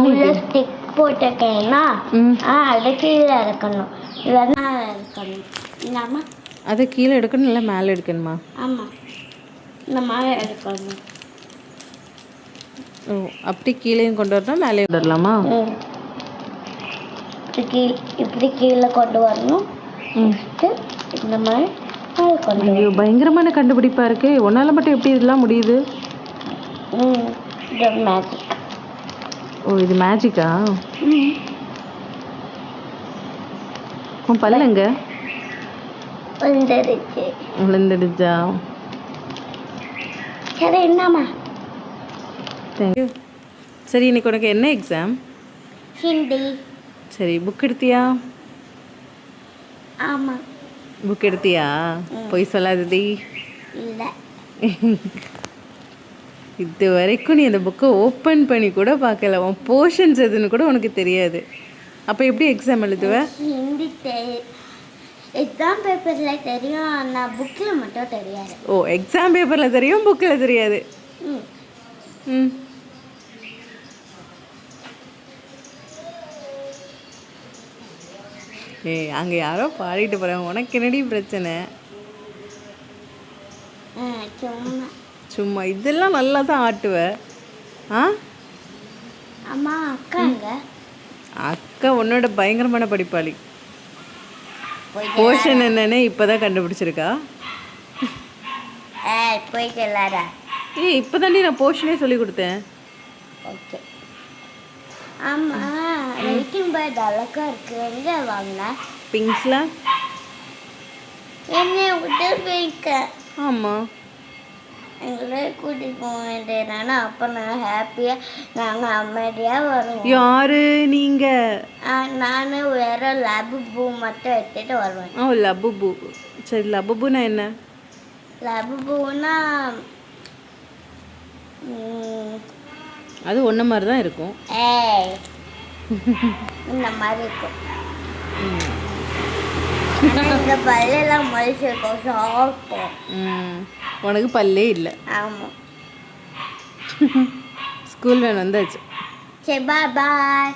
உள்ள ஸ்டிக் போட்டிருக்கேன்னா அதை கீழே இறக்கணும், இல்லைன்னா இருக்கணும். இல்லாமா அதை கீழே எடுக்கணும், இல்லை மேலே எடுக்கணுமா? ஆமாம், இந்த மாதிரி எடுக்கணும். ஓ, அப்படி கீழேயும் கொண்டு வரணும், மேலேயும் கொண்டு வரலாமா? இப்படி கீழே கொண்டு வரணும். இந்த மாதிரி ஐயோ, பயங்கரமான கண்டுபிடிப்பா இருக்கு. உன்னால மட்டும் எப்படி இதெல்லாம் முடியுது? இது மேஜிக். ஓ, இது மேஜிக்கா? உன் பல்லுங்க விழுந்துடுச்சா? சரி, என்னம்மா? தேங்க்யூ. சரி, இன்னைக்கு உனக்கு என்ன எக்ஸாம்? ஹிந்தி. சரி, புக் எடுத்தியா? ஆமாம். புக் எடுத்தியா? போய் சொல்லாதடி. இல்லை. இது வரைக்கும் நீ அந்த புக்கை ஓப்பன் பண்ணி கூட பார்க்கல. உன் போர்ஷன்ஸ் எதுன்னு கூட உனக்கு தெரியாது. அப்போ எப்படி எக்ஸாம் எழுதுவ? ஹிந்தி எக்ஸாம் பேப்பரில் தெரியும், ஆனால் புக்கில் மட்டும் தெரியாது. ஓ, எக்ஸாம் பேப்பரில் தெரியும், புக்கில் தெரியாது. ஏய், அங்கே யாரோ பாடிட்டு போகிறாங்க, உனக்கு என்னடி பிரச்சனை? சும்மா இதெல்லாம் நல்லா தான் ஆட்டுவ. அம்மா, அக்காங்க? அக்கா உன்னோட பயங்கரமான படிப்பாளி. போர்ஷன் என்னன்னு இப்போதான் கண்டுபிடிச்சிருக்கா. ஏய், இப்போதாண்டி நான் போர்ஷனே சொல்லி கொடுத்தேன். ஓகே. ஆமாம், ரைட்டிங் பேட் அழகா இருக்கு. எங்கே வாங்கினா? பிங்க்ஸில். என்னை விட்டு போய்க்க. ஆமாம், எங்களே கூட்டிகிட்டு போக வேண்டியதுனா அப்போ நான் ஹாப்பியாக நாங்கள் அமைதியாக வருவோம். யாரு நீங்கள்? நான் வேற லபு பூ மட்டும் எடுத்துகிட்டு வருவேன். ஓ, லபுபூ. சரி, லபுபூனா என்ன? லபுபூனா அது ஒன்றை மாதிரி தான் இருக்கும். இந்த மாதிரி இருக்கும். இந்த பல்லெல்லாம் முளைச்சிருக்கும், சாப்பிட்டோம். உனக்கு பல்லே இல்லை. ஆமாம். ஸ்கூல் வேன் வந்தாச்சு. சரி, பாய்.